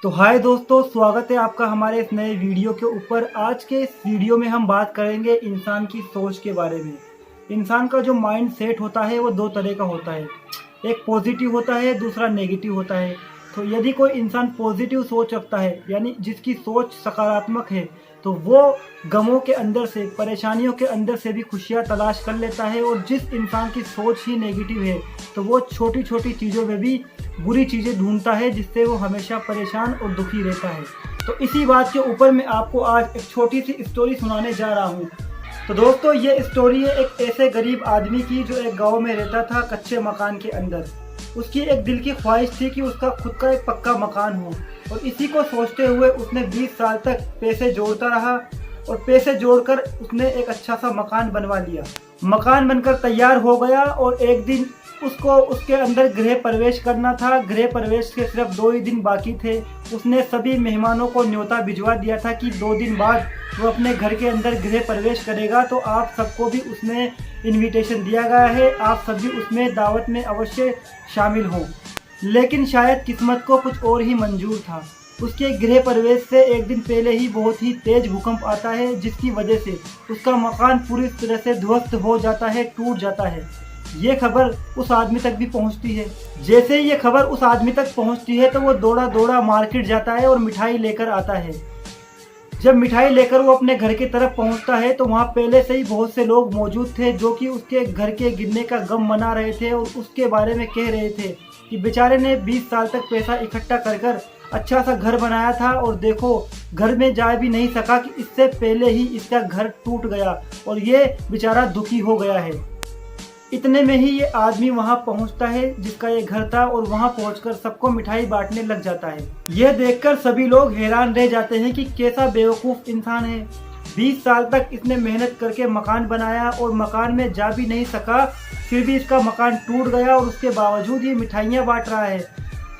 तो हाय दोस्तों, स्वागत है आपका हमारे इस नए वीडियो के ऊपर। आज के इस वीडियो में हम बात करेंगे इंसान की सोच के बारे में। इंसान का जो माइंड सेट होता है वो दो तरह का होता है, एक पॉजिटिव होता है, दूसरा नेगेटिव होता है। तो यदि कोई इंसान पॉजिटिव सोच रखता है, यानी जिसकी सोच सकारात्मक है, तो वो गमों के अंदर से, परेशानियों के अंदर से भी खुशियाँ तलाश कर लेता है। और जिस इंसान की सोच ही नेगेटिव है, तो वो छोटी छोटी चीज़ों में भी बुरी चीज़ें ढूंढता है, जिससे वो हमेशा परेशान और दुखी रहता है। तो इसी बात के ऊपर मैं आपको आज एक छोटी सी स्टोरी सुनाने जा रहा हूँ। तो दोस्तों, ये स्टोरी है एक ऐसे गरीब आदमी की जो एक गांव में रहता था, कच्चे मकान के अंदर। उसकी एक दिल की ख्वाहिश थी कि उसका खुद का एक पक्का मकान हो, और इसी को सोचते हुए उसने 20 साल तक पैसे जोड़ता रहा, और पैसे जोड़कर उसने एक अच्छा सा मकान बनवा लिया। मकान बनकर तैयार हो गया, और एक दिन उसको उसके अंदर गृह प्रवेश करना था। गृह प्रवेश के सिर्फ 2 ही दिन बाकी थे। उसने सभी मेहमानों को न्योता भिजवा दिया था कि 2 दिन बाद वो अपने घर के अंदर गृह प्रवेश करेगा, तो आप सबको भी उसमें इनविटेशन दिया गया है, आप सभी उसमें दावत में अवश्य शामिल हों। लेकिन शायद किस्मत को कुछ और ही मंजूर था। उसके गृह प्रवेश से एक दिन पहले ही बहुत ही तेज भूकंप आता है, जिसकी वजह से उसका मकान पूरी तरह से ध्वस्त हो जाता है, टूट जाता है। ये खबर उस आदमी तक भी पहुंचती है। जैसे ही ये खबर उस आदमी तक पहुंचती है, तो वो दौड़ा दौड़ा मार्केट जाता है और मिठाई लेकर आता है। जब मिठाई लेकर वो अपने घर की तरफ पहुंचता है, तो वहाँ पहले से ही बहुत से लोग मौजूद थे, जो कि उसके घर के गिरने का गम मना रहे थे और उसके बारे में कह रहे थे कि बेचारे ने 20 साल तक पैसा इकट्ठा कर कर अच्छा सा घर बनाया था, और देखो घर में जा भी नहीं सका कि इससे पहले ही इसका घर टूट गया और ये बेचारा दुखी हो गया है। इतने में ही ये आदमी वहां पहुंचता है जिसका ये घर था, और वहां पहुंचकर सबको मिठाई बांटने लग जाता है। यह देखकर सभी लोग हैरान रह जाते हैं कि कैसा बेवकूफ इंसान है। 20 साल तक इसने मेहनत करके मकान बनाया और मकान में जा भी नहीं सका, फिर भी इसका मकान टूट गया, और उसके बावजूद ये मिठाइयाँ बांट रहा है।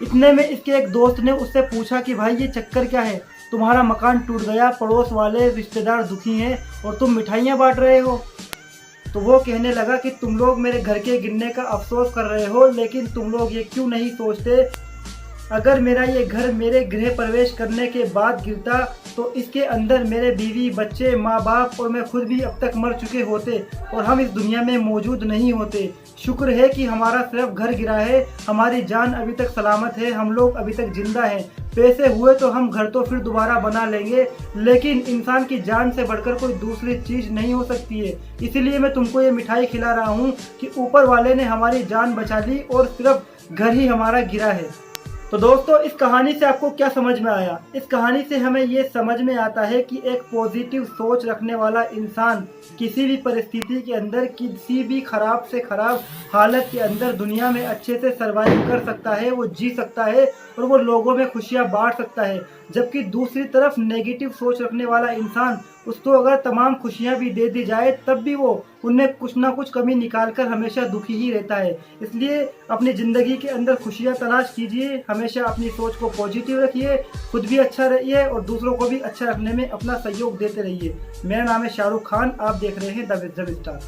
इतने में इसके एक दोस्त ने उससे पूछा कि भाई, ये चक्कर क्या है? तुम्हारा मकान टूट गया, पड़ोस वाले रिश्तेदार दुखी हैं, और तुम मिठाइयाँ बांट रहे हो। तो वो कहने लगा कि तुम लोग मेरे घर के गिरने का अफसोस कर रहे हो, लेकिन तुम लोग ये क्यों नहीं सोचते, अगर मेरा ये घर मेरे गृह प्रवेश करने के बाद गिरता, तो इसके अंदर मेरे बीवी, बच्चे, माँ बाप और मैं खुद भी अब तक मर चुके होते, और हम इस दुनिया में मौजूद नहीं होते। शुक्र है कि हमारा सिर्फ घर गिरा है, हमारी जान अभी तक सलामत है, हम लोग अभी तक जिंदा हैं। पैसे हुए तो हम घर तो फिर दोबारा बना लेंगे, लेकिन इंसान की जान से बढ़कर कोई दूसरी चीज नहीं हो सकती है। इसलिए मैं तुमको ये मिठाई खिला रहा हूँ कि ऊपर वाले ने हमारी जान बचा ली और सिर्फ घर ही हमारा गिरा है। तो दोस्तों, इस कहानी से आपको क्या समझ में आया? इस कहानी से हमें ये समझ में आता है कि एक पॉजिटिव सोच रखने वाला इंसान किसी भी परिस्थिति के अंदर, किसी भी खराब से खराब हालत के अंदर दुनिया में अच्छे से सरवाइव कर सकता है, वो जी सकता है और वो लोगों में खुशियाँ बांट सकता है। जबकि दूसरी तरफ नेगेटिव सोच रखने वाला इंसान, उसको अगर तमाम खुशियाँ भी दे दी जाए, तब भी वो उनमें कुछ ना कुछ कमी निकाल कर हमेशा दुखी ही रहता है। इसलिए अपनी ज़िंदगी के अंदर खुशियाँ तलाश कीजिए, हमेशा अपनी सोच को पॉजिटिव रखिए, खुद भी अच्छा रहिए और दूसरों को भी अच्छा रखने में अपना सहयोग देते रहिए। मेरा नाम है शाहरुख खान, आप देख रहे हैं द विजडम स्टार।